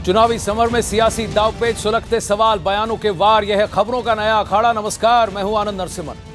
चुनावी समर में सियासी दांवपेच, सुलगते सवाल, बयानों के वार। यह है खबरों का नया अखाड़ा। नमस्कार, मैं हूं आनंद नरसिम्हन।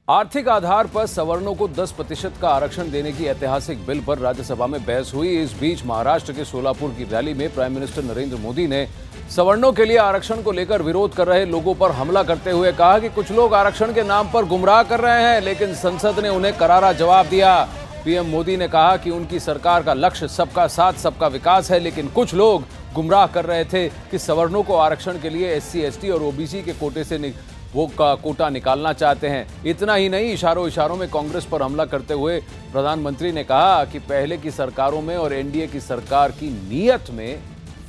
आर्थिक आधार पर सवर्णों को 10% का आरक्षण देने की ऐतिहासिक बिल पर राज्यसभा में बहस हुई। इस बीच महाराष्ट्र के सोलापुर की रैली में प्राइम मिनिस्टर नरेंद्र मोदी ने सवर्णों के लिए आरक्षण को लेकर विरोध कर रहे लोगों पर हमला करते हुए कहा कि कुछ लोग आरक्षण के नाम पर गुमराह कर रहे हैं, लेकिन संसद ने उन्हें करारा जवाब दिया। पीएम मोदी ने कहा कि उनकी सरकार का लक्ष्य सबका साथ सबका विकास है, लेकिन कुछ लोग गुमराह कर रहे थे कि सवर्णों को आरक्षण के लिए SC, ST और OBC के कोटे से वो कोटा निकालना चाहते हैं। इतना ही नहीं, इशारों में कांग्रेस पर हमला करते हुए प्रधानमंत्री ने कहा कि पहले की सरकारों में और NDA की सरकार की नीयत में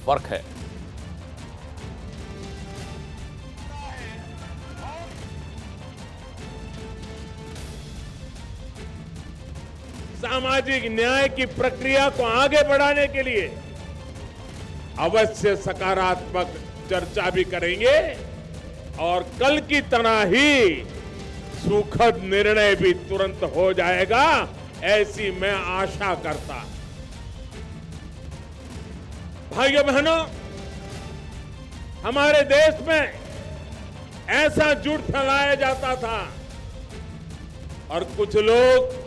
फर्क है। सामाजिक न्याय की प्रक्रिया को आगे बढ़ाने के लिए अवश्य सकारात्मक चर्चा भी करेंगे और कल की तरह ही सुखद निर्णय भी तुरंत हो जाएगा, ऐसी मैं आशा करता। भाइयों बहनों, हमारे देश में ऐसा झूठ फैलाया जाता था और कुछ लोग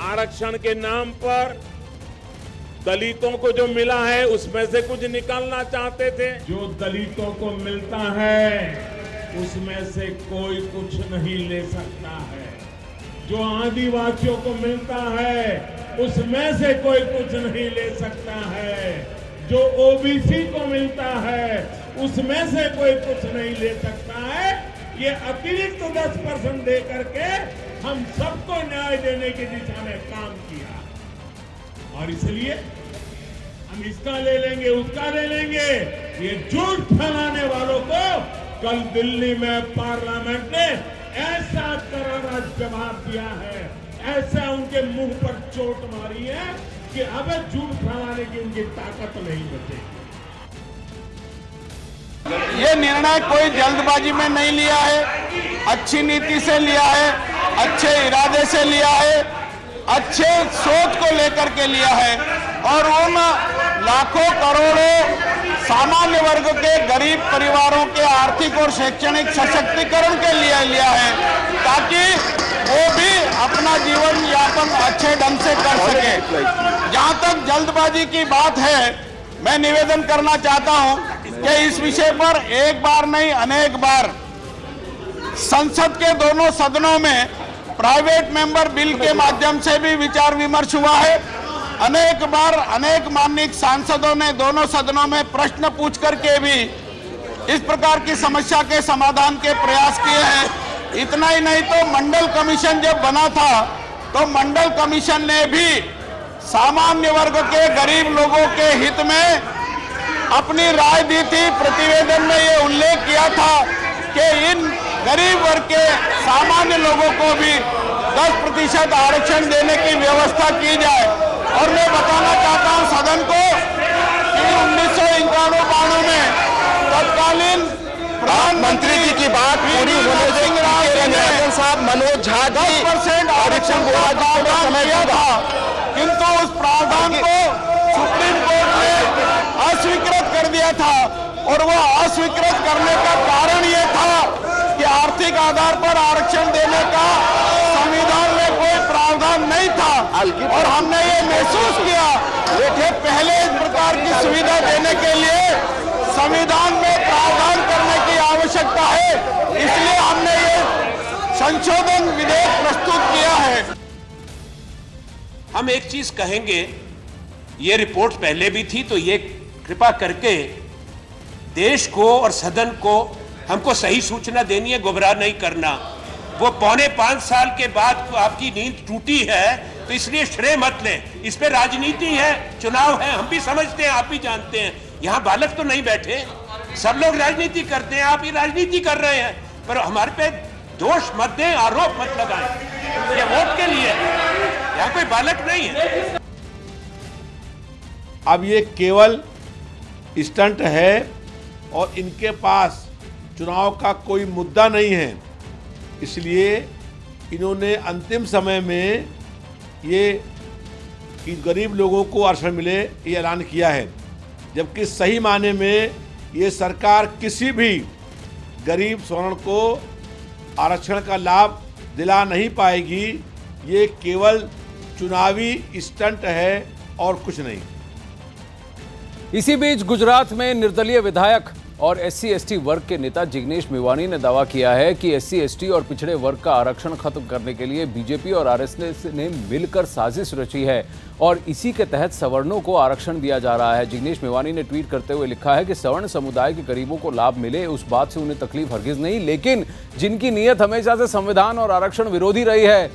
आरक्षण के नाम पर दलितों को जो मिला है उसमें से कुछ निकालना चाहते थे। जो दलितों को मिलता है उसमें से कोई कुछ नहीं ले सकता है। जो आदिवासियों को मिलता है उसमें से कोई कुछ नहीं ले सकता है। जो OBC को मिलता है उसमें से कोई कुछ नहीं ले सकता है। ये अतिरिक्त 10% दे करके हम सबको न्याय देने की दिशा में काम किया और इसलिए हम इसका ले लेंगे, उसका ले लेंगे। ये झूठ फैलाने वालों को कल दिल्ली में पार्लियामेंट ने ऐसा करारा जवाब दिया है, ऐसा उनके मुंह पर चोट मारी है कि अब झूठ फैलाने की उनकी ताकत नहीं बचेगी। ये निर्णय कोई जल्दबाजी में नहीं लिया है, अच्छी नीति से लिया है, अच्छे इरादे से लिया है, अच्छे सोच को लेकर के लिया है और उन लाखों करोड़ों सामान्य वर्ग के गरीब परिवारों के आर्थिक और शैक्षणिक सशक्तिकरण के लिए लिया है, ताकि वो भी अपना जीवन यापन अच्छे ढंग से कर सके। जहां तक जल्दबाजी की बात है, मैं निवेदन करना चाहता हूं कि इस विषय पर एक बार नहीं अनेक बार संसद के दोनों सदनों में प्राइवेट मेंबर बिल के माध्यम से भी विचार विमर्श हुआ है। अनेक बार अनेक माननीय सांसदों ने दोनों सदनों में प्रश्न पूछ करके भी इस प्रकार की समस्या के समाधान के प्रयास किए हैं। इतना ही नहीं तो मंडल कमीशन जब बना था तो मंडल कमीशन ने भी सामान्य वर्ग के गरीब लोगों के हित में अपनी राय दी थी। प्रतिवेदन में ये उल्लेख किया था कि इन गरीब वर्ग के सामान्य लोगों को भी 10% आरक्षण देने की व्यवस्था की जाए। और मैं बताना चाहता हूं सदन को कि 1991-92 में तत्कालीन प्रधानमंत्री जी की बात पूरी होने से साहब मनोज झा 10% आरक्षण का प्रावधान किया था, किंतु उस प्रावधान को सुप्रीम कोर्ट ने अस्वीकृत कर दिया था। और वह अस्वीकृत करने का कारण ये था कि आर्थिक आधार पर आरक्षण देने का संविधान में कोई प्रावधान नहीं था और हमने ये महसूस किया कि पहले इस प्रकार की सुविधा देने के लिए संविधान में प्रावधान करने की आवश्यकता है, इसलिए हमने ये संशोधन विधेयक प्रस्तुत किया है। हम एक चीज कहेंगे, ये रिपोर्ट पहले भी थी, तो ये कृपा करके देश को और सदन को हमको सही सूचना देनी है, गुमराह नहीं करना। वो 4.25 साल के बाद आपकी नींद टूटी है तो इसलिए श्रेय मत लें। इस पे राजनीति है, चुनाव है, हम भी समझते हैं, आप भी जानते हैं। यहाँ बालक तो नहीं बैठे, सब लोग राजनीति करते हैं, आप ही राजनीति कर रहे हैं, पर हमारे पे दोष मत दें, आरोप मत लगाएं। ये वोट के लिए, यहाँ कोई बालक नहीं है। अब ये केवल स्टंट है और इनके पास चुनाव का कोई मुद्दा नहीं है, इसलिए इन्होंने अंतिम समय में ये कि गरीब लोगों को आरक्षण मिले ये ऐलान किया है, जबकि सही माने में ये सरकार किसी भी गरीब सवर्ण को आरक्षण का लाभ दिला नहीं पाएगी। ये केवल चुनावी स्टंट है और कुछ नहीं। इसी बीच गुजरात में निर्दलीय विधायक और SC/ST वर्ग के नेता जिग्नेश मेवानी ने दावा किया है कि SC/ST और पिछड़े वर्ग का आरक्षण खत्म करने के लिए बीजेपी और RSS ने मिलकर साजिश रची है और इसी के तहत सवर्णों को आरक्षण दिया जा रहा है। जिग्नेश मेवानी ने ट्वीट करते हुए लिखा है कि सवर्ण समुदाय के गरीबों को लाभ मिले उस बात से उन्हें तकलीफ हरगिज नहीं, लेकिन जिनकी नीयत हमेशा से संविधान और आरक्षण विरोधी रही है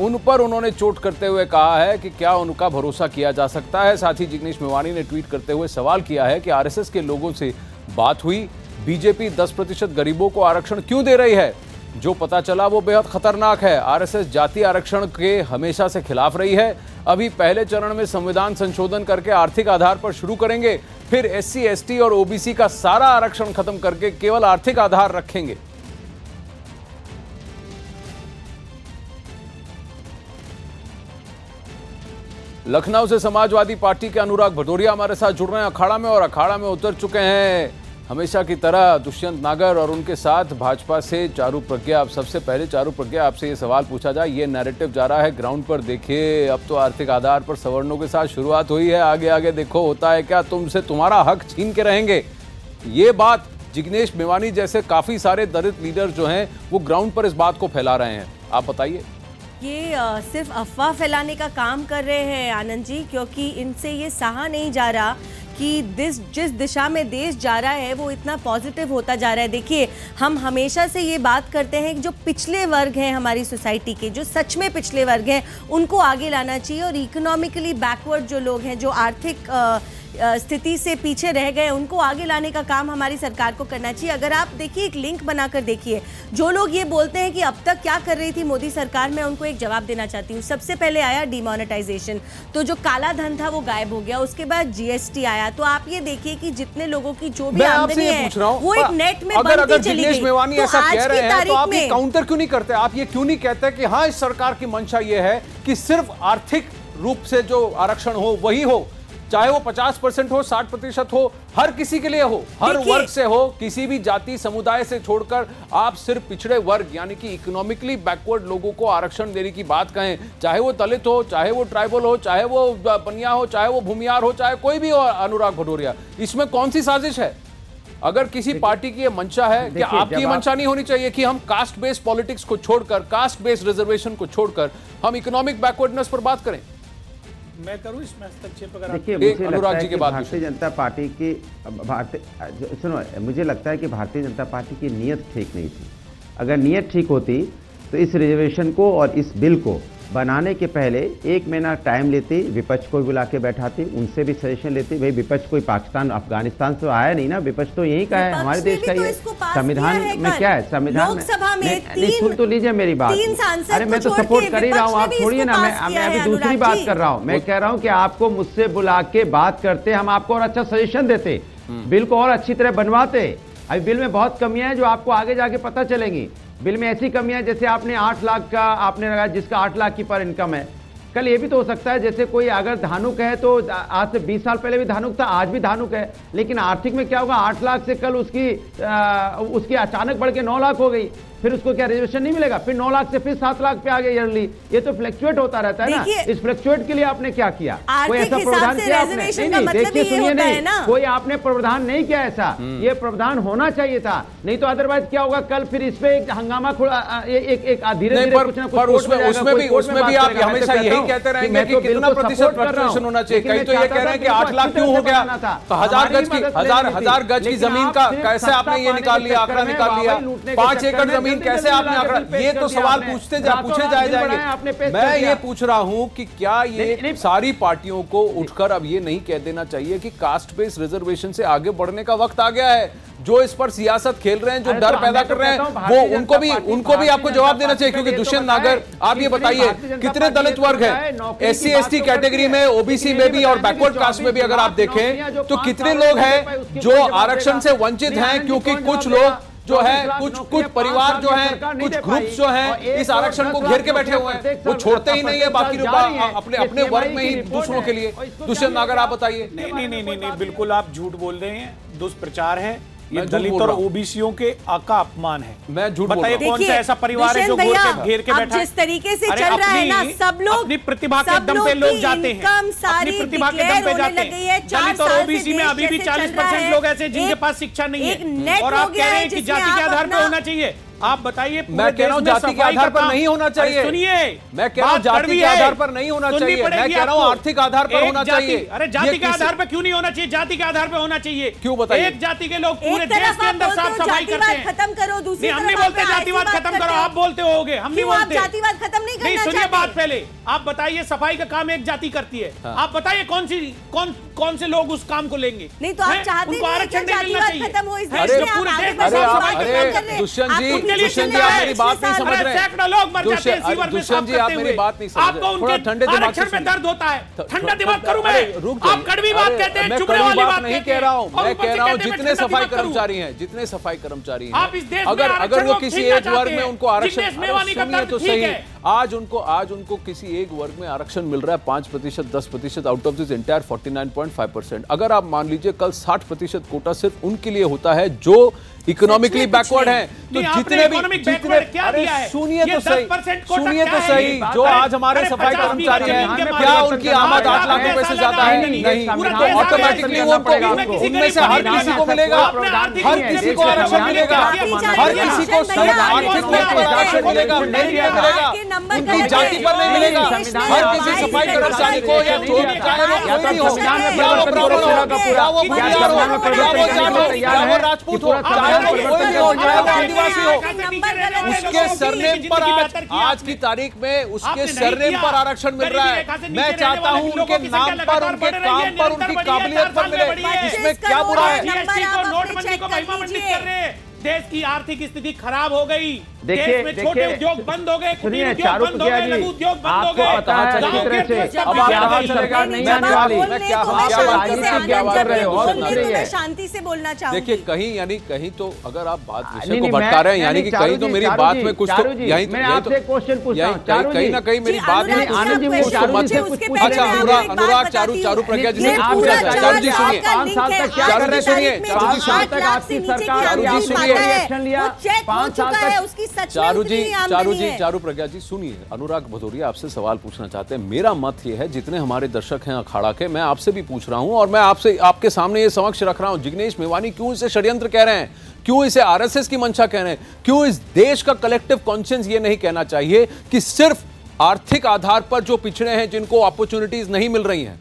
उन पर उन्होंने चोट करते हुए कहा है कि क्या उनका भरोसा किया जा सकता है। साथ ही जिग्नेश मेवानी ने ट्वीट करते हुए सवाल किया है कि RSS के लोगों से बात हुई, बीजेपी 10% गरीबों को आरक्षण क्यों दे रही है? जो पता चला वो बेहद खतरनाक है। RSS जाति आरक्षण के हमेशा से खिलाफ रही है। अभी पहले चरण में संविधान संशोधन करके आर्थिक आधार पर शुरू करेंगे, फिर SC/ST और OBC का सारा आरक्षण खत्म करके केवल आर्थिक आधार रखेंगे। लखनऊ से समाजवादी पार्टी के अनुराग भदौरिया हमारे साथ जुड़ रहे हैं अखाड़ा में और अखाड़ा में उतर चुके हैं हमेशा की तरह दुष्यंत नागर और उनके साथ भाजपा से चारू प्रज्ञा। अब सबसे पहले चारू प्रज्ञा आपसे ये सवाल पूछा जाए, ये नैरेटिव जा रहा है ग्राउंड पर, देखिए अब तो आर्थिक आधार पर सवर्णों के साथ शुरुआत हुई है, आगे आगे देखो होता है क्या, तुमसे तुम्हारा हक छीन के रहेंगे। ये बात जिग्नेश मेवानी जैसे काफी सारे दलित लीडर जो हैं वो ग्राउंड पर इस बात को फैला रहे हैं, आप बताइए। ये सिर्फ अफवाह फैलाने का काम कर रहे हैं आनंद जी, क्योंकि इनसे ये सहा नहीं जा रहा कि जिस दिशा में देश जा रहा है वो इतना पॉजिटिव होता जा रहा है। देखिए, हम हमेशा से ये बात करते हैं कि जो पिछले वर्ग हैं हमारी सोसाइटी के, जो सच में पिछले वर्ग हैं, उनको आगे लाना चाहिए और इकोनॉमिकली बैकवर्ड जो लोग हैं, जो आर्थिक स्थिति से पीछे रह गए, उनको आगे लाने का काम हमारी सरकार को करना चाहिए। अगर आप देखिए, एक लिंक बनाकर देखिए, जो लोग ये बोलते हैं कि अब तक क्या कर रही थी मोदी सरकार, मैं उनको एक जवाब देना चाहती हूँ। सबसे पहले आया डिमोनेटाइजेशन, तो जो काला धन था वो गायब हो गया। उसके बाद GST आया, तो आप ये देखिए कि जितने लोगों की जो भी आमदनी है वो एक नेट में बनती चली गई। मेवानी ऐसा कह रहे हैं तो आप ये काउंटर क्यों नहीं करते? आप ये क्यों नहीं कहते कि हाँ, इस सरकार की मंशा ये है कि सिर्फ आर्थिक रूप से जो आरक्षण हो वही हो, चाहे वो 50% हो, 60% हो, हर किसी के लिए हो, हर वर्ग से हो, किसी भी जाति समुदाय से छोड़कर आप सिर्फ पिछड़े वर्ग यानी कि इकोनॉमिकली बैकवर्ड लोगों को आरक्षण देने की बात कहें, चाहे वो दलित हो, चाहे वो ट्राइबल हो, चाहे वो बनिया हो, चाहे वो भूमियार हो, चाहे कोई भी हो। अनुराग भदौरिया, इसमें कौन सी साजिश है? अगर किसी पार्टी की ये मंशा है कि आपकी ये मंशा नहीं होनी चाहिए कि हम कास्ट बेस्ड पॉलिटिक्स को छोड़कर, कास्ट बेस्ड रिजर्वेशन को छोड़कर हम इकोनॉमिक बैकवर्डनेस पर बात करें? मैं करूं इसमें हस्तक्षेप? अगर देखिए, मुझे लगता है कि भारतीय जनता पार्टी की मुझे लगता है कि भारतीय जनता पार्टी की नीयत ठीक नहीं थी। अगर नीयत ठीक होती तो इस रिजर्वेशन को और इस बिल को बनाने के पहले 1 महीना टाइम लेती, विपक्ष को भी बुला के बैठाती, उनसे भी सजेशन लेती। भाई विपक्ष कोई पाकिस्तान अफगानिस्तान से आया नहीं ना, विपक्ष तो यही का है, हमारे देश का ये संविधान में क्या है, संविधान में सुन तो लीजिए मेरी बात। अरे मैं तो सपोर्ट कर ही रहा हूँ, आप छोड़िए ना, मैं अभी दूसरी बात कर रहा हूँ। मैं कह रहा हूँ कि आपको मुझसे बुला के बात करते, हम आपको और अच्छा सजेशन देते, बिल को और अच्छी तरह बनवाते। अभी बिल में बहुत कमियां हैं जो आपको आगे जाके पता चलेंगी। बिल में ऐसी कमियां जैसे आपने 8 लाख का आपने लगाया, जिसका 8 लाख की पर इनकम है। कल ये भी तो हो सकता है जैसे कोई अगर धानुक है तो आज से 20 साल पहले भी धानुक था, आज भी धानुक है, लेकिन आर्थिक में क्या होगा, 8 लाख से कल उसकी अचानक बढ़ के 9 लाख हो गई, फिर उसको क्या रिजर्वेशन नहीं मिलेगा, फिर 9 लाख से फिर 7 लाख पे आ गए ईयरली। ये तो फ्लक्चुएट होता रहता है ना। इस फ्लक्चुएट के लिए आपने क्या किया? कोई ऐसा प्रावधान किया आपने? नहीं, देखिए सुनिए, नहीं कोई आपने प्रावधान नहीं किया ऐसा। ये प्रावधान होना चाहिए था, नहीं तो अदरवाइज क्या होगा, कल फिर इस पे एक हंगामा एक धीरे धीरे कुछ ना कुछ उसमें भी आप हमेशा यही कहते रहेंगे कि कितना प्रतिशत फ्लक्चुएशन होना चाहिए। कई तो ये कह रहे हैं कि 8 लाख क्यों हो गया, तो 1000 गज की जमीन का कैसे आपने ये निकाल लिया, आंकड़ा निकाल लिया, 5 एकड़ जमीन कैसे आपने आंकड़ा, ये तो सवाल पूछे जाएंगे। मैं ये पूछ रहा हूं कि क्या ये सारी पार्टियों को उठकर अब ये नहीं कह देना चाहिए कि कास्ट बेस्ड रिजर्वेशन से आगे बढ़ने का वक्त आ गया है? जो इस पर सियासत खेल रहे हैं, जो डर पैदा कर रहे हैं, वो उनको भी आपको जवाब देना चाहिए। क्योंकि दुष्यंत नागर, आप ये बताइए कितने दलित वर्ग हैं SC ST कैटेगरी में, OBC में भी और बैकवर्ड कास्ट में भी अगर आप देखें तो कितने लोग हैं जो आरक्षण से वंचित हैं, क्योंकि कुछ लोग जो है, कुछ परिवार जो है, कुछ ग्रुप्स जो है इस आरक्षण को घेर के बैठे हुए हैं, वो छोड़ते ही नहीं है बाकी अपने वर्ग में ही दूसरों के लिए। दुष्यंत नागर, आप बताइए। नहीं, बिल्कुल आप झूठ बोल रहे हैं, दुष्प्रचार है, ये दलित और ओबीसीओं के का अपमान है। मैं झूठ बताइए कौन सा ऐसा परिवार है जो घेर के बैठा है? जिस तरीके से चल रहा है ना, सब लोग अपनी प्रतिभा के दम पे लोग जाते हैं, अपनी प्रतिभा के दम पे जाते हैं। दलित और ओबीसी में अभी भी 40% लोग ऐसे जिनके पास शिक्षा नहीं है, और आप कह रहे हैं कि जाति के आधार पर होना चाहिए। आप बताइए, मैं कह रहा हूं जाति के आधार पर नहीं होना चाहिए। सुनिए, मैं कह रहा हूं जाति के आधार पर नहीं होना चाहिए, मैं कह रहा हूं आर्थिक आधार पर होना चाहिए। अरे जाति के आधार पर क्यों नहीं होना चाहिए? जाति के आधार पर होना चाहिए। क्यों बताइए? एक जाति के लोग पूरे देश के अंदर साफ सफाई करते हैं। खत्म करो, दूसरी हम नहीं बोलते जातिवाद खत्म करो, आप बोलते होगे, हम नहीं बोलते जातिवाद खत्म नहीं करना। सुनिए बात पहले, आप बताइए सफाई का काम एक जाति करती है, आप बताइए कौन से लोग उस काम को लेंगे? नहीं तो आप चाहते उनको आरक्षण नहीं मिलना चाहिए खत्म हो इस देश में? पूरे देश में साफ सफाई का काम कर रहे हैं। दुष्यंत जी आप मेरी बात नहीं समझ रहे। सैकड़ों लोग मर जाते हैं सीवर में साफ करते हुए। आप मेरी बात नहीं समझ रहे। आपको उनके आरक्षण में दर्द होता है। ठंडा दिमाग करूं मैं? आप कड़वी बात कहते हैं, चुभने वाली बात नहीं कह रहा हूं। मैं कह रहा हूं जितने सफाई कर्मचारी हैं, जितने सफाई कर्मचारी हैं, अगर वो किसी एक वर्ग में उनको आरक्षण, सुनिए तो सही, आज उनको किसी एक वर्ग में आरक्षण मिल रहा है 5%, 10% आउट ऑफ दिस एंटायर 49.5%। अगर आप मान लीजिए कल 60% कोटा सिर्फ उनके लिए होता है जो इकोनॉमिकली बैकवर्ड है, तो जितने भी सुनिए तो सही, जो आज हमारे सफाई कर्मचारी हैं, क्या उनकी आमद 8 लाख रुपए से ज्यादा है? नहीं, तो ऑटोमेटिकली उनमें से हर किसी को मिलेगा, हर किसी को आरक्षण मिलेगा, हर किसी को आर्थिक आरक्षण मिलेगा, नहीं मिलेगा, उनकी जाति पर नहीं मिलेगा। हर किसी सफाई कर्मचारी को, या जो भी चाहे वो कोई भी हो, या वो ब्राह्मण हो, या वो भूमिहार हो, या वो जाट हो, या वो राजपूत हो, आदिवासी हो, उसके सरनेम पर आज की तारीख में उसके सरनेम पर आरक्षण मिल रहा है। मैं चाहता हूं उनके नाम पर, उनके काम पर, उनकी काबिलियत पर मिले। इसमें क्या बुरा है? नोटबंदी को महिमामंडित कर रहे हैं। देश की आर्थिक स्थिति खराब हो गई, देश में छोटे उद्योग बंद हो गए, कुटीर उद्योग बंद हो गए, लघु उद्योग बंद हो गए। शांति से बोलना चाहूंगी। देखिए कहीं तो अगर आप बात विषय को भटका रहे हैं, यानी कि कहीं तो मेरी बात में कुछ तो यही कहीं ना कहीं मेरी बात में अच्छा अनुराग चारू प्रज्ञा जी से पूछा जाए। चारू जी सुनिए, चारू प्रज्ञा जी सुनिए, अनुराग भदौरिया आपसे सवाल पूछना चाहते हैं। मेरा मत ये है, जितने हमारे दर्शक हैं अखाड़ा के, मैं आपसे भी पूछ रहा हूं और मैं आपके सामने ये समक्ष रख रहा हूं, जिग्नेश मेवानी क्यों इसे षड्यंत्र कह रहे हैं, क्यों इसे आरएसएस की मंशा कह रहे हैं, क्यों इस देश का कलेक्टिव कॉन्शियस ये नहीं कहना चाहिए कि सिर्फ आर्थिक आधार पर जो पिछड़े हैं, जिनको अपॉर्चुनिटीज नहीं मिल रही हैं,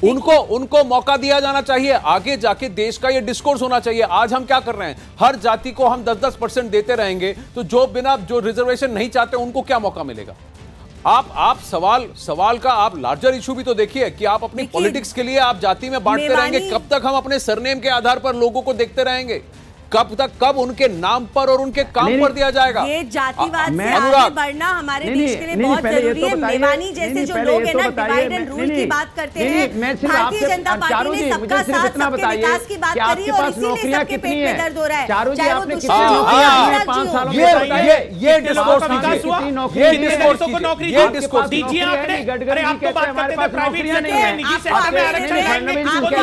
उनको मौका दिया जाना चाहिए। आगे जाके देश का ये डिस्कोर्स होना चाहिए। आज हम क्या कर रहे हैं, हर जाति को हम 10-10% देते रहेंगे, तो जो रिजर्वेशन नहीं चाहते उनको क्या मौका मिलेगा? आप सवाल का आप लार्जर इशू भी तो देखिए कि आप अपनी पॉलिटिक्स के लिए आप जाति में बांटते रहेंगे। कब तक हम अपने सरनेम के आधार पर लोगों को देखते रहेंगे? कब उनके नाम पर और उनके काम पर दिया जाएगा? ये जातिवाद से आगे बढ़ना हमारे देश के लिए बहुत जरूरी है। मेवानी जैसे जो लोग हैं ना, डिवाइड एंड रूल की बात करते हैं। भारतीय जनता पार्टी ने सबका साथ, सबके विकास की बात करी और इसीलिए सबके पेट में दर्द हो रहा है। चाहे वो ये डिस्कोर्स दीजिए। अरे आप तो बात करते थे प्राइवेट सेक्टर में निजी सेक्टर में आरक्षण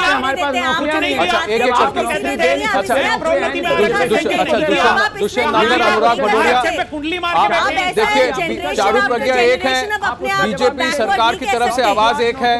हमारे पास नौकरियां नहीं है। दुष्यंत नागर, अनुराग भदौरिया, देखिए चारू प्रज्ञा एक है, बीजेपी सरकार की तरफ से आवाज एक है,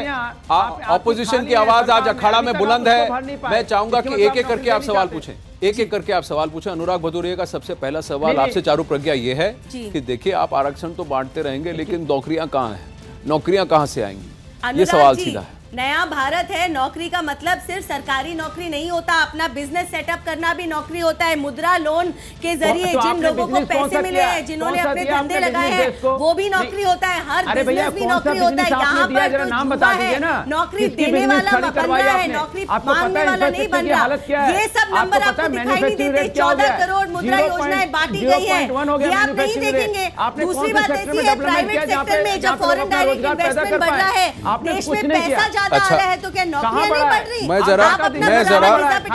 ऑपोजिशन की आवाज आज अखाड़ा में बुलंद है। मैं चाहूंगा कि एक एक करके आप सवाल पूछें, एक-एक करके आप सवाल पूछें। अनुराग भदौरिया का सबसे पहला सवाल आपसे चारू प्रज्ञा ये है कि देखिए आप आरक्षण तो बांटते रहेंगे, लेकिन नौकरियां कहां हैं, नौकरियां कहां से आएंगी? ये सवाल सीधा है। नया भारत है, नौकरी का मतलब सिर्फ सरकारी नौकरी नहीं होता, अपना बिजनेस सेटअप करना भी नौकरी होता है। मुद्रा लोन के जरिए जिन लोगों को पैसे मिले हैं, जिन्होंने अपने धंधे लगाए हैं, वो भी नौकरी होता है। हर बिजनेस भी नौकरी होता है। यहाँ पर जो जुआ है, नौकरी देने वाला बन रहा है, नौकरी मांगने वाला नहीं बन रहा। ये सब नंबर आपको दिखाई नहीं देते। 14 करोड़ मुद्रा योजनाएं बांटी गई है, ये आप नहीं देखेंगे। दूसरी बात ऐसी है, प्राइवेट सेक्टर में जब फॉरेन डायरेक्ट इन्वेस्टमेंट बढ़ रहा है, देश में पैसा ज्यादा आ रहा है, तो क्या नौकरियां नहीं बढ़ रही? मैं जरा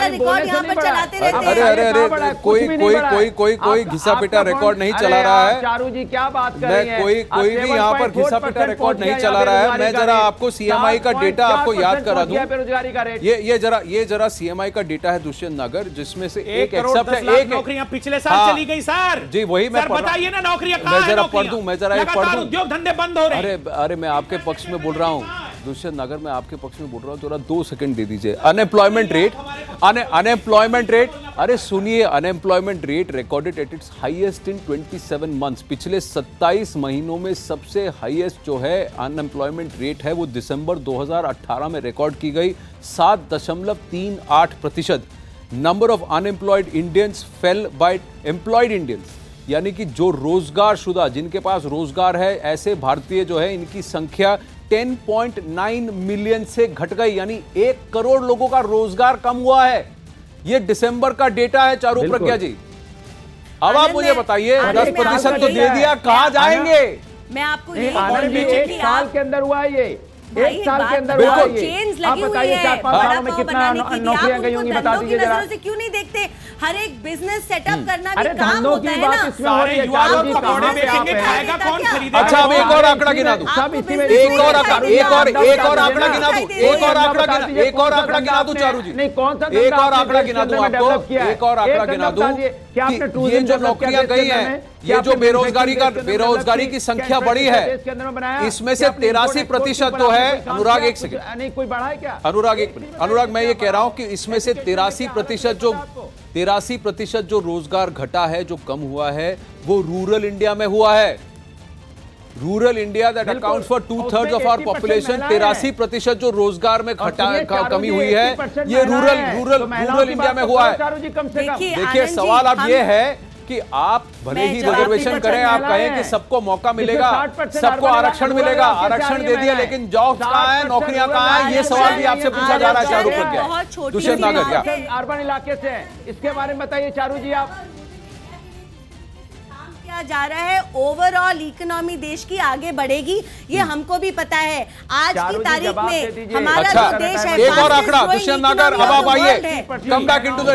रिकॉर्ड यहाँ पर चलाते रहते हैं। अरे कोई घिसा पिटा रिकॉर्ड नहीं चला रहा है। चारू जी क्या बात कर रही हैं? कोई भी यहाँ पर घिसा पिटा रिकॉर्ड नहीं चला रहा है। मैं जरा आपको सीएमआई का डेटा आपको याद करा दूं। बेरोजगारी का रेट ये जरा सीएमआई का डेटा है दुष्यंत नागर, जिसमें से एक नौकरियां पिछले साल चली गई सर। जी वही मैं बताइए ना, नौकरियां कहां है? मैं जरा एक पढ़ दूं। उद्योग धंधे बंद हो रहे। अरे मैं आपके पक्ष में बोल रहा हूँ दुष्यंत नागर, मैं आपके पक्ष में बोल रहा हूँ, जरा 2 सेकंड दे दीजिए। अनएम्प्लॉयमेंट रेट, अरे सुनिए, unemployment rate recorded at its highest in 27 months. पिछले 27 महीनों में सबसे हाईएस्ट जो है अनएम्प्लॉयमेंट रेट है वो दिसंबर 2018 में रिकॉर्ड की गई 7.38%। Number of unemployed Indians fell by employed Indians, यानी कि जो रोजगार शुदा, जिनके पास रोजगार है, ऐसे भारतीय जो है इनकी संख्या 10.9 मिलियन से घट गई, यानी 1 करोड़ लोगों का रोजगार कम हुआ है। ये दिसंबर का डेटा है चारू प्रज्ञा जी। अब आप मुझे बताइए, 10% तो दे दिया, कहां जाएंगे? मैं आपको एक साल के अंदर हुआ है, ये 1 साल के अंदर हुआ ये। आप बताइए 4-5 सालों में कितना नौकरियां गई होंगी, बता दीजिए जरा। क्यों नहीं देखते? हर एक बिजनेस सेटअप करना भी काम धंधों होता की है बात ना। इसमें हो रही है। पकौड़े बेचेंगे, खाएगा कौन, खरीदेगा? अच्छा, अब एक और आंकड़ा गिना दूं, एक और आंकड़ा गिना दूं चारू जी, नहीं कौन सा एक और आंकड़ा गिना दूं आपको, एक और आंकड़ा गिना दूं कि ये जो नौकरियां गई हैं, ये जो बेरोजगारी की संख्या बढ़ी है, इसमें से 83% जो है, अनुराग एक सेकंड, नहीं कोई बढ़ा है क्या? अनुराग मैं ये कह रहा हूं कि इसमें से 83% जो रोजगार घटा है, जो कम हुआ है, वो रूरल इंडिया में हुआ है। Rural India that accounts for 2/3 of our population, 83% जो रोजगार में कमी हुई है, ये रूरल इंडिया में हुआ है। देखिए सवाल अब ये है कि आप भले ही रिजर्वेशन करें, आप कहें कि सबको मौका मिलेगा, सबको आरक्षण मिलेगा, आरक्षण दे दिया, लेकिन जॉब्स कहां है, नौकरियां कहां है, ये सवाल भी आपसे पूछा जा रहा है चारू प्रज्ञा। दुष्यंत नागर क्या अर्बन इलाके से है, इसके बारे में बताइए चारू जी। आप जा रहा है, ओवरऑल इकोनॉमी देश की आगे बढ़ेगी, ये हमको भी पता है। आज की तारीख में हमारा जो देश है, एक और आंकड़ा दुष्यंत नागर, अब आप आइए, कम बैक इनटू द,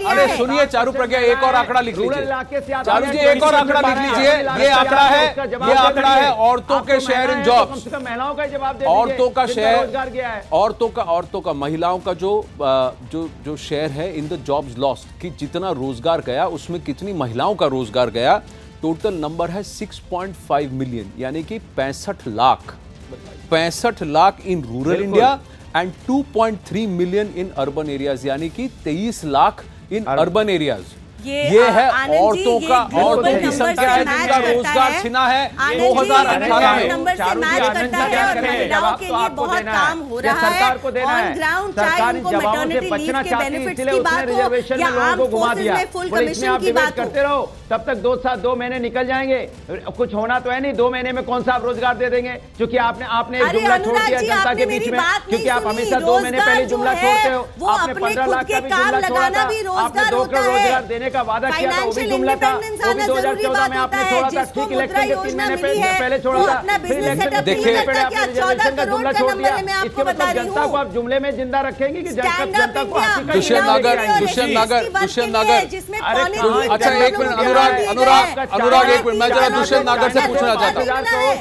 अरे सुनिए चारू प्रज्ञा, एक और आंकड़ा लिख लीजिए चारू जी, एक और आंकड़ा लिख लीजिए। ये आंकड़ा है औरतों के शेयर इन जॉब्स, महिलाओं का जवाब, औरतों का शेयर, औरतों का महिलाओं का जो शेयर है इन द जॉब्स लॉस्ट, कि जितना रोजगार गया उसमें कितनी महिलाओं का रोजगार गया। टोटल नंबर है 6.5 मिलियन, यानी कि 65 lakh in rural India and 2.3 million in urban areas, यानी कि 23 लाख इन अर्बन एरियाज। ये है औरतों की संख्या है जिनका रोजगार छिना है 2018 में। नंबर से मैच करता है और महिलाओं के लिए बहुत काम हो रहा है ऑन ग्राउंड, चाहे उनको मैटरनिटी लीव के बेनिफिट्स की बात हो या आर्म फोर्सेस में फुल कमीशन की बात करते रहो, तब तक 2 महीने निकल जाएंगे, कुछ होना तो है नहीं। 2 महीने में कौन सा आप रोजगार दे देंगे? क्योंकि आपने एक जुमला छोड़ दिया जनता के बीच में, क्योंकि आप हमेशा 2 महीने पहले जुमला छोड़ते हो। आपने 15 लाख का भी जुमला छोड़ा था, आपने 2 करोड़ रोजगार देने का वादा किया था, वो भी जुमला था, वो भी 2014 में आपने छोड़ा था। ठीक इलेक्शन के 3 महीने पहले छोड़ा था, फिर इलेक्शन देखिए पहले आपने रिजर्वेशन का जुमला छोड़ दिया। इसके मतलब जनता को आप जुमले में जिंदा रखेंगे कि जनता को? दुष्यंत नागर, अच्छा एक मिनट अनुराग एक मिनट, मैं जरा दुष्यंत नागर से पूछना चाहता हूँ।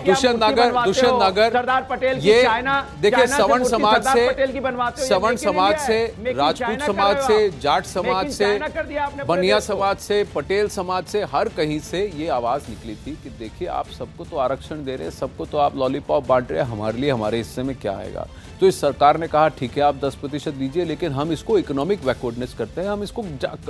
दुष्यंत नागर, सरदार पटेल ये देखिए सवर्ण समाज से, राजपूत समाज से, जाट समाज से, बनिया समाज से, पटेल समाज से, हर कहीं से ये आवाज निकली थी कि देखिए आप सबको तो आरक्षण दे रहे हैं, सबको तो आप लॉलीपॉप बांट रहे हैं, हमारे लिए हमारे हिस्से में क्या आएगा? तो इस सरकार ने कहा ठीक है आप 10% दीजिए, लेकिन हम इसको इकोनॉमिक बैकवर्डनेस करते हैं, हम इसको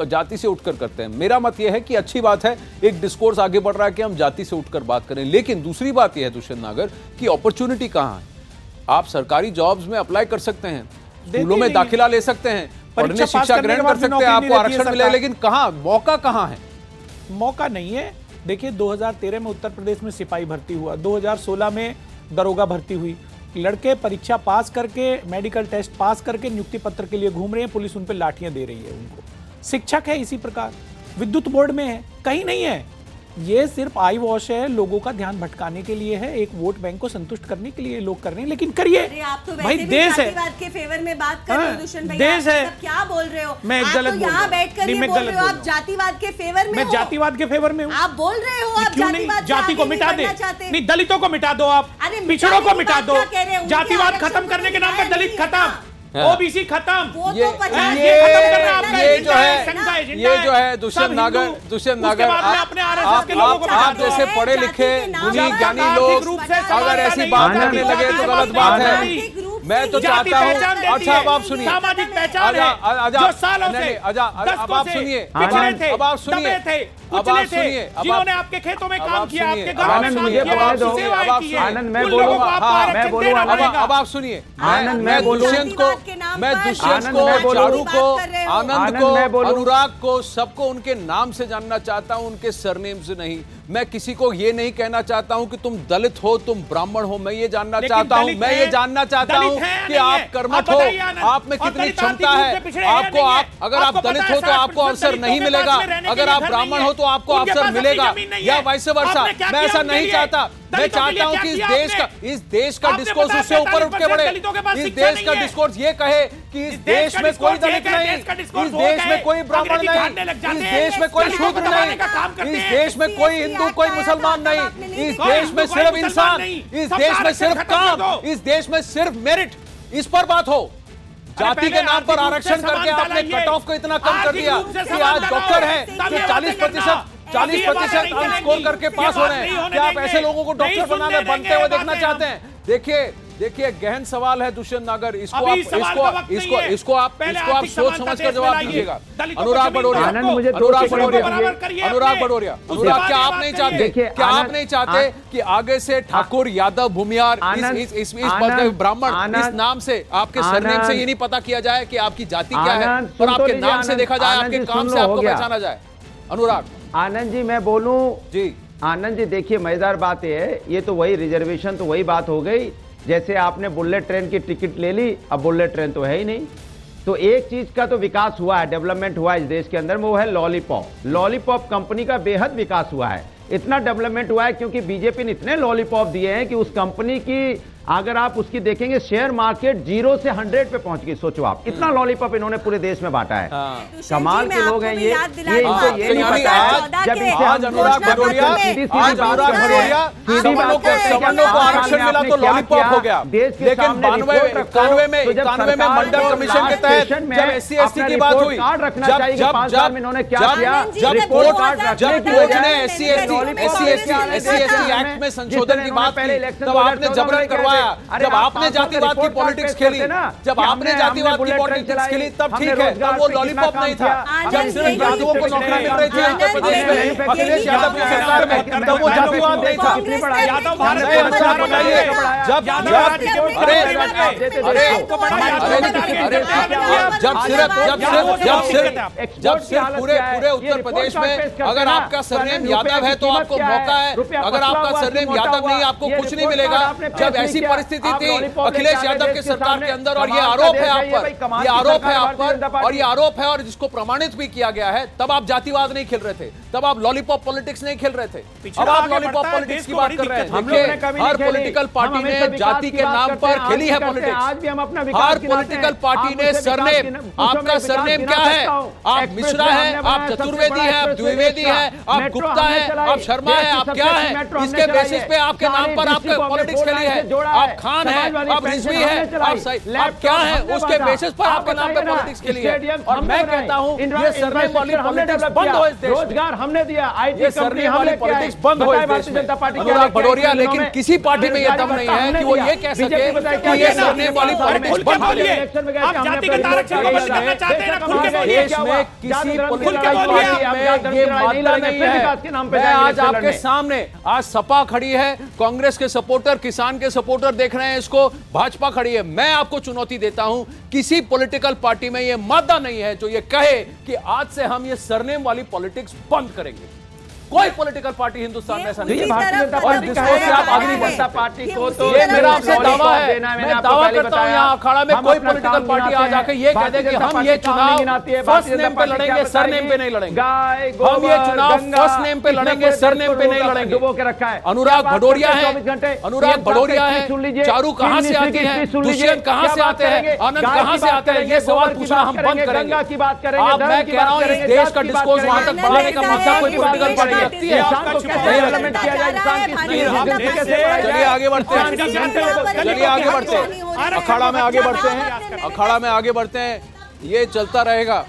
जाति से उठकर करते हैं। मेरा मत यह है कि अच्छी बात है, एक डिस्कोर्स आगे बढ़ रहा है कि हम जाति से उठकर बात करें, लेकिन दूसरी बात यह है दुष्यंत नागर कि अपॉर्चुनिटी कहां है? आप सरकारी जॉब्स में अप्लाई कर सकते हैं, स्कूलों में दाखिला ले सकते हैं, पढ़ने शिक्षा ग्रहण कर सकते हैं, आपको आरक्षण मिले, लेकिन कहां मौका कहां है? मौका नहीं है। देखिए 2013 में उत्तर प्रदेश में सिपाही भर्ती हुआ, 2016 में दरोगा भर्ती हुई, लड़के परीक्षा पास करके, मेडिकल टेस्ट पास करके नियुक्ति पत्र के लिए घूम रहे हैं, पुलिस उन पर लाठियां दे रही है उनको। शिक्षक है इसी प्रकार, विद्युत बोर्ड में है, कहीं नहीं है। ये सिर्फ आई वॉश है, लोगों का ध्यान भटकाने के लिए है, एक वोट बैंक को संतुष्ट करने के लिए लोग कर रहे हैं। लेकिन करिए, आप तो भाई देश है, जातिवाद के फेवर में बात कर रहे हो दुष्यंत भैया, देश है, क्या बोल रहे हो? मैं गलत बोल रहा हूं, बैठकर ये बोल रहे हो आप जातिवाद के फेवर में? मैं जातिवाद के फेवर में हूं। आप बोल रहे हो आप जातिवाद, जाति को मिटा दे, नहीं दलितों को मिटा दो, आप पिछड़ों को मिटा दो, जातिवाद खत्म करने के नाम पर दलित खत्म, ओबीसी खत्म, ये जो है दुष्यंत नागर आप जैसे पढ़े लिखे गुणी ज्ञानी लोग अगर ऐसी बात करने लगे तो गलत बात है। मैं तो चाहता हूँ, अच्छा अब आप सुनिए, सामाजिक पहचान है जो सालों से अब आप सुनिए, अब आप सुनिए, अब आप सुनिए, जिन्होंने आपके खेतों में काम किया, आपके घरों में आनंद मुझे बोलने दो, आनंद मैं बोलूंगा, मैं बोलूंगा, अब आप सुनिए, मैं दुष्यंत को, चारू को, आनंद को, अनुराग को, सबको उनके नाम से जानना चाहता हूं, उनके सरनेम से नहीं। मैं किसी को ये नहीं कहना चाहता हूं कि तुम दलित हो, तुम ब्राह्मण हो, मैं ये जानना चाहता हूं, मैं ये जानना चाहता हूं कि आप कर्मठ हो, आप में कितनी क्षमता है, आपको अगर आप दलित हो तो आपको अवसर नहीं मिलेगा, अगर आप ब्राह्मण हो तो आपको अवसर मिलेगा, या वैसे वर्षा। मैं ऐसा नहीं चाहता, मैं चाहता हूं कि इस देश का डिस्कोर्स उससे ऊपर उठ के बढ़े, इस देश का डिस्कोर्स ये कहे कि इस देश में कोई दलित नहीं, इस देश में कोई ब्राह्मण नहीं, इस देश में कोई शूद्र नहीं, इस देश में कोई हिंदू, कोई मुसलमान नहीं, इस देश में सिर्फ इंसान, इस देश में सिर्फ काम, इस देश में सिर्फ मेरिट, इस पर बात हो। जाति के नाम पर आरक्षण करके आपने कट ऑफ को इतना कम कर दिया कि आज डॉक्टर है जो 40% अंक स्कोर करके पास हो रहे हैं। क्या आप ऐसे लोगों को डॉक्टर बनते हुए देखना चाहते हैं? देखिए गहन सवाल है दुष्यंत नागर, इसको आप सोच समझ कर जवाब दीजिएगा। अनुराग भदौरिया, क्या आप नहीं चाहते कि आगे से ठाकुर, यादव, भूमियार, इस ब्राह्मण इस नाम से, आपके सरनेम से ये नहीं पता किया जाए कि आपकी जाति क्या है, पर आपके नाम से देखा जाए, आपके काम से आपको पहचाना जाए? अनुराग, आनंद जी मैं बोलूं जी, आनंद जी देखिए मजेदार बात है, ये तो वही रिजर्वेशन, तो वही बात हो गई जैसे आपने बुलेट ट्रेन की टिकट ले ली, अब बुलेट ट्रेन तो है ही नहीं। तो एक चीज का तो विकास हुआ है, डेवलपमेंट हुआ है इस देश के अंदर, वो है लॉलीपॉप कंपनी का बेहद विकास हुआ है। इतना डेवलपमेंट हुआ है क्योंकि बीजेपी ने इतने लॉलीपॉप दिए हैं कि उस कंपनी की अगर आप उसकी देखेंगे शेयर मार्केट 0 से 100 पे पहुंच गई। सोचो आप, इतना लॉलीपॉप इन्होंने पूरे देश में बांटा है। कमाल के लोग हैं ये नहीं पता है। जब आज अनुराग भदौरिया सवर्णों को आरक्षण मिला तो लॉलीपॉप हो गया, लेकिन 91 में मंडल कमीशन के तहत जब SC/ST की बात हुई, जब कोर्ट ने SC/ST एक्ट में संशोधन की बात की, तब आपने जबरन करवाया। जब आपने जातिवाद की पॉलिटिक्स खेली, जब आपने जातिवाद की पॉलिटिक्स खेली तब ठीक है, तब वो लॉलीपॉप नहीं था। जब सिर्फ हिंदुओं को नौकरी मिल रही थी उत्तर प्रदेश में अखिलेश यादव की सरकार में, तब वो जातिवाद नहीं था। जब सिर्फ पूरे उत्तर प्रदेश में अगर आपका सरनेम यादव है तो आपको मौका है, अगर आपका सरनेम यादव नहीं आपको कुछ नहीं मिलेगा। जब ऐसी परिस्थिति थी अखिलेश यादव के सरकार के अंदर, और ये आरोप है आप पर, ये आरोप है आप पर, और ये आरोप है और जिसको प्रमाणित भी किया गया है, तब आप जातिवाद नहीं खेल रहे थे, तब आप लॉलीपॉप पॉलिटिक्स नहीं खेल रहे थे, अब आप लॉलीपॉप पॉलिटिक्स की बात कर रहे हैं। देखिए हर पॉलिटिकल पार्टी ने जाति के नाम पर खेली है पॉलिटिक्स, हर पॉलिटिकल पार्टी ने सरनेम, आपका सरनेम क्या है? आप मिश्रा है, आप चतुर्वेदी है, आप द्विवेदी है, आप गुप्ता है, आप शर्मा है, आप क्या है? इसके बेसिस पे आपके नाम पर आपने पॉलिटिक्स खेली है। आप खान है, आप रिजवी है, आप क्या है? उसके बेसिस पर आपके नाम पे पॉलिटिक्स के लिए। और मैं कहता हूं ये सरनेम वाली पॉलिटिक्स बंद हो इस देश में। रोजगार हमने दिया, IT सरनेम वाली पॉलिटिक्स बंद हो इस देश में। अनुराग भदौरिया, लेकिन किसी पार्टी में ये दम नहीं है कि वो ये कह सके कि ये सरनेम वाली पॉलिटिक्स बंद हो गई। आप जातिगत आरक्षण को बंद करना चाहते हैं ना, खुल के बोलिए। देश में किसी पॉलिटिकल पार्टी में ये मानता नहीं है। मैं आज आपके सामने, आज सपा खड़ी है, कांग्रेस के सपोर्टर, किसान के सपोर्टर देख रहे हैं इसको, भाजपा खड़ी है। मैं आपको चुनौती देता हूं, किसी पॉलिटिकल पार्टी में यह मादा नहीं है जो ये कहे कि आज से हम ये सरनेम वाली पॉलिटिक्स बंद करेंगे। कोई पॉलिटिकल पार्टी हिंदुस्तान में ऐसा नहीं है। भारतीय जनता पार्टी पार्टी को तो ये मेरा आपसे दावा है, मैं दावा करता हूं यहाँ अखाड़ा में कोई पॉलिटिकल पार्टी आ जाके ये कह दे कि हम ये चुनाव फर्स्ट नेम पे लड़ेंगे, सर नेम पे नहीं लड़ेंगे, हम ये चुनाव फर्स्ट नेम पे लड़ेंगे, सर नेम पे नहीं लड़ेंगे। अनुराग भदौरिया है, अनुराग भदौरिया है, चारू कहां से आती है, दुष्यंत कहां से आते हैं, आनंद कहां से आते हैं, ये सवाल पूछना हम बंद करेंगे। आप, मैं कह रहा हूं इस देश का डिस्कोर्स वहां तक बढ़ाने का मकसद कोई पॉलिटिकल पार्टी रखती है। चलिए आगे बढ़ते हैं, चलिए आगे बढ़ते हैं, अखाड़ा में आगे बढ़ते हैं, अखाड़ा में आगे बढ़ते हैं। ये चलता रहेगा,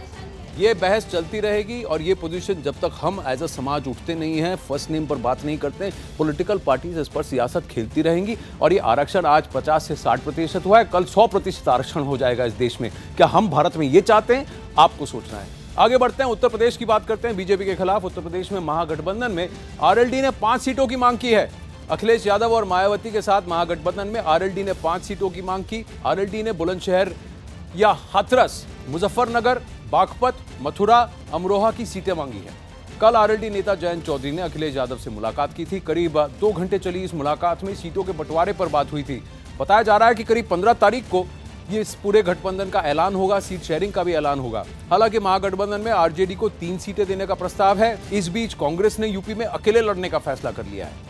ये बहस चलती रहेगी और ये पोजीशन जब तक हम एज अ समाज उठते नहीं हैं, फर्स्ट नेम पर बात नहीं करते, पॉलिटिकल पार्टीज इस पर सियासत खेलती रहेंगी। और ये आरक्षण आज 50 से 60% हुआ है, कल 100% आरक्षण हो जाएगा इस देश में। क्या हम भारत में ये चाहते हैं? आपको सोचना है। आगे बढ़ते हैं, उत्तर प्रदेश की बात करते हैं। बीजेपी के खिलाफ उत्तर प्रदेश में महागठबंधन में आरएलडी ने 5 सीटों की मांग की है। अखिलेश यादव और मायावती के साथ महागठबंधन में आरएलडी ने 5 सीटों की मांग की। आरएलडी ने बुलंदशहर या हाथरस, मुजफ्फरनगर, बागपत, मथुरा, अमरोहा की सीटें मांगी हैं। कल आरएलडी नेता जयंत चौधरी ने अखिलेश यादव से मुलाकात की थी। करीब 2 घंटे चली इस मुलाकात में सीटों के बंटवारे पर बात हुई थी। बताया जा रहा है कि करीब 15 तारीख को ये इस पूरे गठबंधन का ऐलान होगा, सीट शेयरिंग का भी ऐलान होगा। हालांकि महागठबंधन में आरजेडी को 3 सीटें देने का प्रस्ताव है। इस बीच कांग्रेस ने यूपी में अकेले लड़ने का फैसला कर लिया है।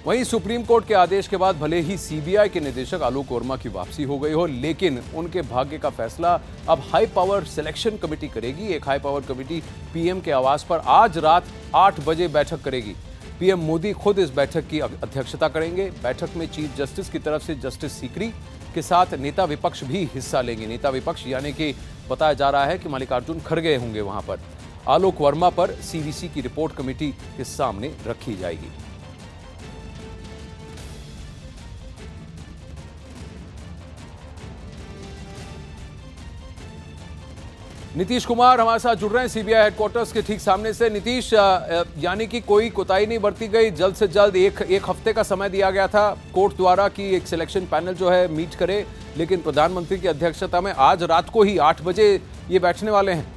वहीं सुप्रीम कोर्ट के आदेश के बाद भले ही सीबीआई के निदेशक आलोक वर्मा की वापसी हो गई हो, लेकिन उनके भाग्य का फैसला अब हाई पावर सिलेक्शन कमेटी करेगी। एक हाई पावर कमेटी पीएम के आवास पर आज रात 8 बजे बैठक करेगी। पीएम मोदी खुद इस बैठक की अध्यक्षता करेंगे। बैठक में चीफ जस्टिस की तरफ से जस्टिस सीकरी के साथ नेता विपक्ष भी हिस्सा लेंगे। नेता विपक्ष यानी कि बताया जा रहा है कि मल्लिकार्जुन खड़गे होंगे वहां पर। आलोक वर्मा पर सीवीसी की रिपोर्ट कमेटी के सामने रखी जाएगी। नीतीश कुमार हमारे साथ जुड़ रहे हैं सीबीआई हेडक्वार्टर्स के ठीक सामने से। नीतीश, यानी कि कोई कोताही नहीं बरती गई, जल्द से जल्द एक हफ्ते का समय दिया गया था कोर्ट द्वारा कि एक सिलेक्शन पैनल जो है मीट करे, लेकिन प्रधानमंत्री की अध्यक्षता में आज रात को ही 8 बजे ये बैठने वाले हैं।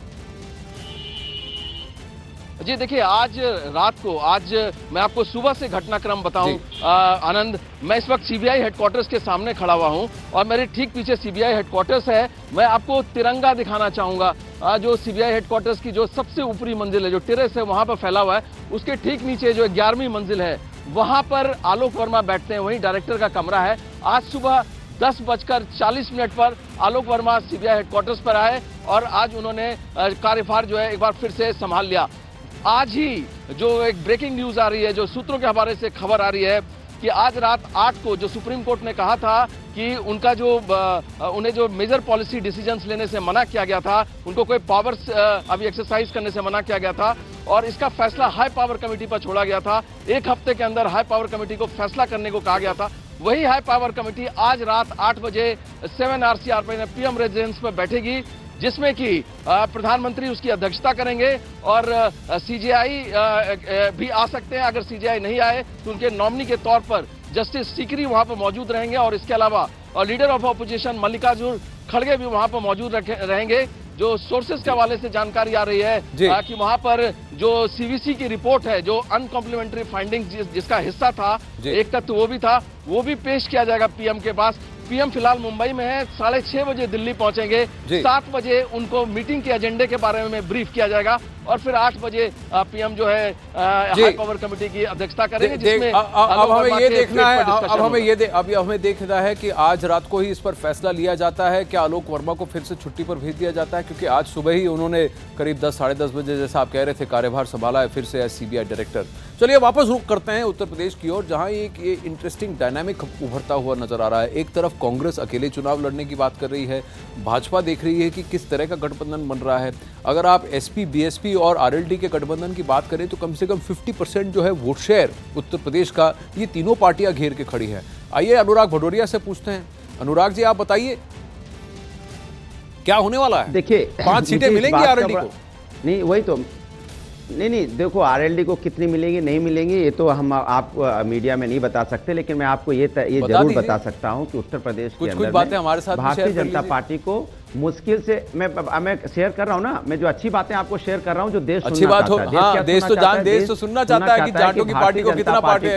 जी देखिए, आज रात को, आज मैं आपको सुबह से घटनाक्रम बताऊं आनंद, मैं इस वक्त सीबीआई हेडक्वार्टर्स के सामने खड़ा हुआ हूं और मेरे ठीक पीछे सीबीआई हेडक्वार्टर्स है। मैं आपको तिरंगा दिखाना चाहूंगा, जो सीबीआई हेडक्वार्टर्स की जो सबसे ऊपरी मंजिल है, जो टेरेस है वहां पर फैला हुआ है, उसके ठीक नीचे जो 11वीं मंजिल है वहां पर आलोक वर्मा बैठते हैं, वहीं डायरेक्टर का कमरा है। आज सुबह 10:40 पर आलोक वर्मा सीबीआई हेडक्वार्टर्स पर आए और आज उन्होंने कार्यभार जो है एक बार फिर से संभाल लिया। आज ही जो एक ब्रेकिंग न्यूज आ रही है, जो सूत्रों के हवाले से खबर आ रही है कि आज रात 8 को जो सुप्रीम कोर्ट ने कहा था कि उनका जो उन्हें जो मेजर पॉलिसी डिसीजंस लेने से मना किया गया था, उनको कोई पावर्स अभी एक्सरसाइज करने से मना किया गया था और इसका फैसला हाई पावर कमेटी पर छोड़ा गया था। 1 हफ्ते के अंदर हाई पावर कमेटी को फैसला करने को कहा गया था। वही हाई पावर कमेटी आज रात 8 बजे 7 RCR पर पीएम रेजिडेंस पर बैठेगी, जिसमें कि प्रधानमंत्री उसकी अध्यक्षता करेंगे और सीजेआई भी आ सकते हैं। अगर सीजेआई नहीं आए तो उनके नॉमिनी के तौर पर जस्टिस सीकरी वहां पर मौजूद रहेंगे और इसके अलावा लीडर ऑफ ऑपोजिशन मल्लिकार्जुन खड़गे भी वहां पर मौजूद रहेंगे। जो सोर्सेज के हवाले से जानकारी आ रही है कि वहां पर जो सीवीसी की रिपोर्ट है, जो अनकॉम्प्लीमेंट्री फाइंडिंग जिसका हिस्सा था, एक तत्व वो भी था, वो भी पेश किया जाएगा पीएम के पास। पीएम फिलहाल मुंबई में है, 6:30 बजे दिल्ली पहुंचेंगे। 7 बजे उनको मीटिंग के एजेंडे के बारे में ब्रीफ किया जाएगा और फिर 8 बजे पीएम जो है हाई पावर कमेटी की अध्यक्षता करेंगे, जिसमें अब हमें ये देखना है, अब हमें देखना है कि आज रात को ही इस पर फैसला लिया जाता है। क्या आलोक वर्मा को फिर से छुट्टी पर भेज दिया जाता है, क्योंकि आज सुबह ही उन्होंने करीब 10 साढ़े 10 बजे जैसा आप कह रहे थे कार्यभार संभाला है फिर से सीबीआई डायरेक्टर। चलिए वापस रुख करते हैं उत्तर प्रदेश की ओर, जहां एक इंटरेस्टिंग डायनामिक उभरता हुआ नजर आ रहा है। एक तरफ कांग्रेस अकेले चुनाव लड़ने की बात कर रही है, भाजपा देख रही है कि किस तरह का गठबंधन बन रहा है। अगर आप एसपी, बीएसपी और आरएलडी के गठबंधन की बात करें तो कम से कम 50% जो है वोट शेयर उत्तर प्रदेश का ये तीनों पार्टियां घेर के खड़ी हैं। आइए अनुराग भदौरिया से पूछते हैं। अनुराग जी, आप बताइए क्या होने वाला है? देखिए, 5 सीटें मिलेंगी आरएलडी को? नहीं, वही तो नहीं, देखो आरएलडी को कितनी मिलेंगी नहीं मिलेंगी ये तो हम आप मीडिया में नहीं बता सकते, लेकिन मैं आपको ये जरूर बता सकता हूं कि उत्तर प्रदेश के अंदर बातें हमारे साथ भारतीय जनता पार्टी को मुश्किल से मैं शेयर कर रहा हूं ना, मैं जो अच्छी बातें आपको शेयर कर रहा हूं जो देश अच्छी बात हो, हाँ, देश तो सुनना चाहता है कि जाटों की पार्टी को कितना पार्टी है,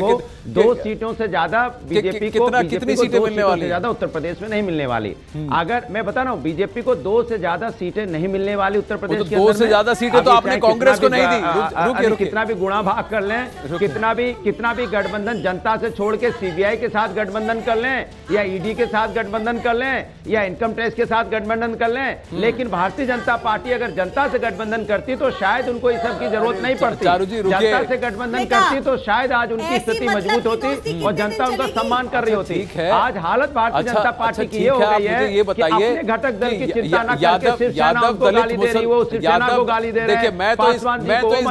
2 सीटों से ज्यादा बीजेपी को कितनी सीटें मिलने वाली है? ज्यादा उत्तर प्रदेश में नहीं मिलने वाली। अगर मैं बता रहा हूं बीजेपी को 2 से ज्यादा सीटें नहीं मिलने वाली उत्तर प्रदेश के अंदर। 2 से ज्यादा सीटें तो आपने कांग्रेस को नहीं दी। कितना भी गुणा भाग कर लें, कितना भी गठबंधन जनता से छोड़ के सीबीआई के साथ गठबंधन कर लें या ईडी के साथ गठबंधन कर लें या इनकम टैक्स के साथ गठबंधन कर लें, लेकिन भारतीय जनता पार्टी अगर जनता से गठबंधन करती तो शायद उनको इस सब की जरूरत नहीं पड़ती। जनता से गठबंधन करती तो शायद आज उनकी स्थिति मजबूत होती और जनता उनका सम्मान कर रही होती। आज हालत भारतीय जनता पार्टी की ये हो गई है ये बताइए कि घटक दल की चिंता न करके शिवसेना को गाली दे रही, वो शिवसेना को गाली दे रहे हैं। मैं तो इस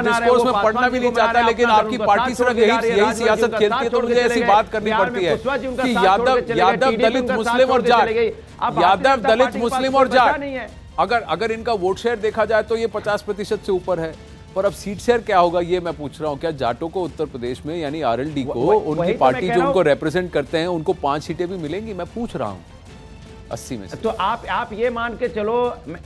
डिस्कोर्स में पढ़ना भी नहीं चाहता, लेकिन आपकी पार्टी सिर्फ यही सियासत खेलती है, तो मुझे ऐसी बात करनी पड़ती है कि यादव दलित मुस्लिम और जाट, यादव दलित मुस्लिम और जाट, अगर इनका वोट शेयर देखा जाए तो ये 50% से ऊपर है, पर अब सीट शेयर क्या होगा ये मैं पूछ रहा हूं। क्या जाटों को उत्तर प्रदेश में यानी आरएलडी को उनकी पार्टी जो उनको रिप्रेजेंट करते हैं उनको 5 सीटें भी मिलेंगी? मैं पूछ रहा हूं 80 में से। तो आप ये मान के चलो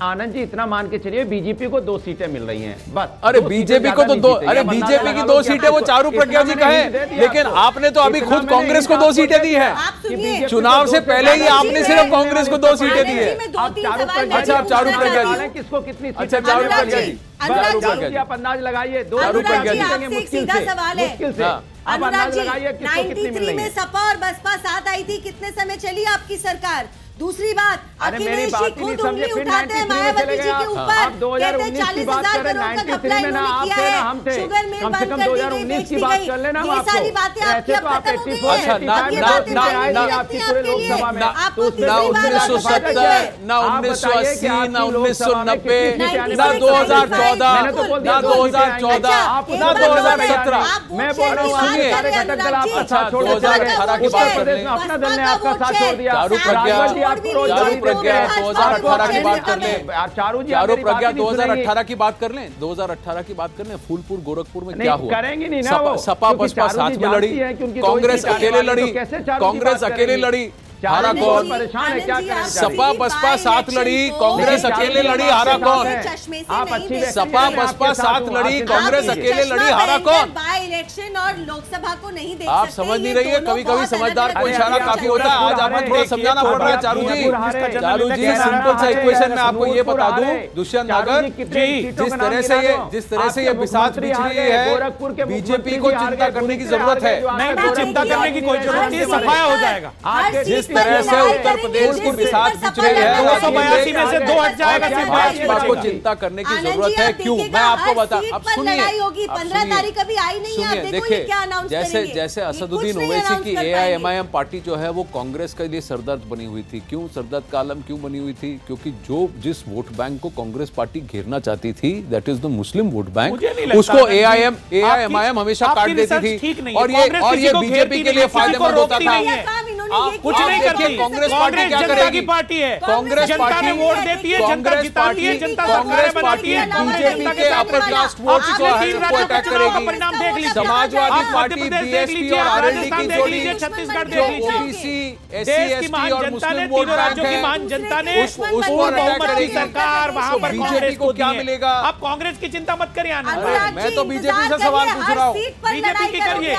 आनंद जी, इतना मान के चलिए बीजेपी को 2 सीटें मिल रही हैं बस। अरे बीजेपी को तो 2, अरे बीजेपी की 2 सीटें वो चारू प्रज्ञा जी कहे, लेकिन आपने तो अभी खुद कांग्रेस को 2 सीटें दी है। चुनाव से पहले ही आपने सिर्फ कांग्रेस को 2 सीटें दी है। अच्छा, आप चारू प्रज्ञा जी किसको कितनी? अच्छा, चारू प्रज्ञा जी आप अंदाज लगाइए, 2 मुश्किल से आप अंदाज लगाइए किसको कितनी मिल रही है। सपा और बसपा साथ आई थी, कितने समय चली आपकी सरकार? दूसरी बात, अखिलेश जी खुद उंगली उठाते हैं मायावती जी के ऊपर, आप 2019 की बात करें, 93 में ना आप थे ना हम थे, कम से कम 2019 की बात कर लेना। ये सारी बातें आपकी अब खत्म हो गई है। अच्छा, ना 1970 ना 1970 ना 1980 ना 1990 ना 2014 ना 2014 ना 2017। मैं बोल रहा हूँ सारे घटक दल आपका साथ छोड़ दिया, 2018 की बात कर लें, अपना दल ने आपका साथ छोड़ दिया। चारू प्रज्ञा 2018 की बात कर लें, चारू प्रज्ञा 2018 की बात कर लें, 2018 की बात कर लें, फूलपुर गोरखपुर में क्या हुआ? करेंगे नहीं ना, सपा बसपा साथ में लड़ी, कांग्रेस अकेले लड़ी, कांग्रेस अकेले लड़ी, हारा कौन? परेशान है क्या करें? सपा बसपा साथ लड़ी, कांग्रेस अकेले लड़ी, हारा कौन? सपा बसपा साथ लड़ी, कांग्रेस अकेले लड़ी, हारा कौन? बाई इलेक्शन और लोकसभा को नहीं देख आप समझ नहीं रही है, कभी कभी समझदार को इशारा काफी होता है। आज आपको थोड़ा समझाना पड़ रहा है। चारू जी सिंपल सा इक्वेशन में आपको ये बता दूं, दुष्यंत नगर जिस तरह से ये बिसात बिछ रही है, बीजेपी को चिंता करने की जरूरत है। नहीं, चिंता करने की कोई जरूरत नहीं, सफाया हो जाएगा। जिस तरह से उत्तर प्रदेश की बिसात बिछ रही है, 282 में से 2 हट जाएगा, भाजपा को चिंता करने की जरूरत है। क्यों? मैं आपको बता, अब सुनिए, 15 तारीख अभी आई नहीं है, देखिए जैसे असदुद्दीन ओवैसी की AIMIM पार्टी जो है वो कांग्रेस के लिए सरदर्द बनी हुई थी। क्यों सरदर्द का आलम क्यों बनी हुई थी? क्योंकि जिस वोट बैंक को कांग्रेस पार्टी घेरना चाहती थी, that is the Muslim vote bank, उसको AIMIM हमेशा काट देती थी और ये बीजेपी के लिए फायदेमंद होता था। कुछ नहीं करती कांग्रेस पार्टी, क्या करेगी? पार्टी है कांग्रेस जनता ने वोट देती है, जनता जिताती है, जनता सरकारें बनाती है, बीजेपी के अपर कास्ट वोट को अटैक करेगी। परिणाम देख लीजिए, समाजवादी पार्टी, BSP और RLD की जोड़ी, छत्तीसगढ़ देख लीजिए, OBC, SC, ST और मुस्लिम वोट बैंक है, जनता ने उस पर अटैक करेगी सरकार, वहां पर बीजेपी को क्या मिलेगा? आप कांग्रेस की चिंता मत करिए आनंद, मैं तो बीजेपी से सवाल पूछ रहा हूँ। बीजेपी की करिए,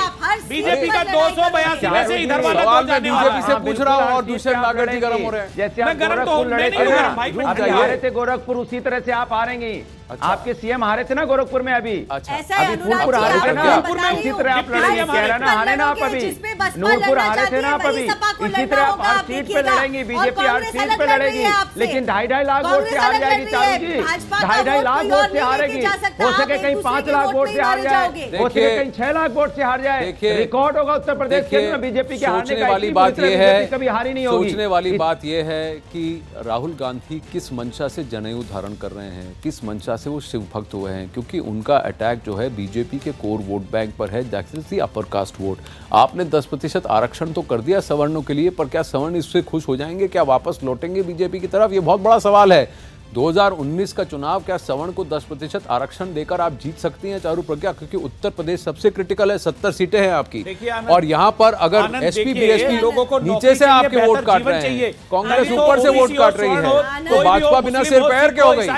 बीजेपी का 282 में से इधर वाला बीजेपी से पूछ रहा हूँ और दूसरे नागर जी गर्म हो रहे हैं। जैसे मैं गर्म तो मैं नहीं हूं गर्म भाई, हारे थे गोरखपुर, उसी तरह से आप हारेंगी। अच्छा। आपके सीएम हारे थे ना गोरखपुर में अभी। अच्छा। अभी फूलपुर हारे थे ना, इसी तरह आप लड़ेंगे। कैराना हारे ना आप अभी, नूरपुर हारे थे ना आप अभी, इसी तरह आप हर सीट पे लड़ेंगे। बीजेपी हर सीट पे लड़ेगी, लेकिन 2.5 लाख वोट से हार जाएगी चारू जी, 2.5 लाख वोट से हारेगी। हो सके कहीं 5 लाख वोट से हार जाए, हो सके कहीं 6 लाख वोट से हार जाए। रिकॉर्ड होगा उत्तर प्रदेश के अंदर बीजेपी के हारने का। वाली बात ये है, कभी हारी नहीं होगी। सोचने वाली बात यह है कि राहुल गांधी किस मंशा से जनेऊ धारण कर रहे हैं, किस मंशा से वो शिव भक्त हुए हैं, क्योंकि उनका अटैक जो है बीजेपी के कोर वोट बैंक पर है, that is the upper caste vote. आपने 10% आरक्षण तो कर दिया सवर्णों के लिए, पर क्या सवर्ण इससे खुश हो जाएंगे? क्या वापस लौटेंगे बीजेपी की तरफ? ये बहुत बड़ा सवाल है। 2019 का चुनाव, क्या सवर्ण को 10% आरक्षण देकर आप जीत सकती हैं चारू प्रज्ञा? क्योंकि उत्तर प्रदेश सबसे क्रिटिकल है, 70 सीटें हैं आपकी, और यहाँ पर अगर एसपी बीएसपी लोगों को नीचे से आपके वोट काट रहे हैं, कांग्रेस ऊपर से वोट काट रही है, तो भाजपा बिना सिर पैर के हो गई।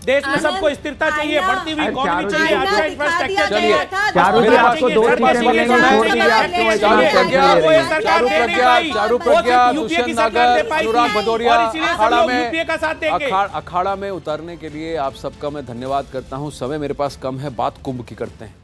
देश में सबको स्थिरता चाहिए, बढ़ती हुई इकोनॉमी चाहिए, अच्छा इंफ्रास्ट्रक्चर चाहिए। चारू प्रज्ञा, दुष्यंत नागर, अनुराग भदौरिया अखाड़ा में उतरने के लिए आप सबका मैं धन्यवाद करता हूं। समय मेरे पास कम है, बात कुंभ की करते हैं।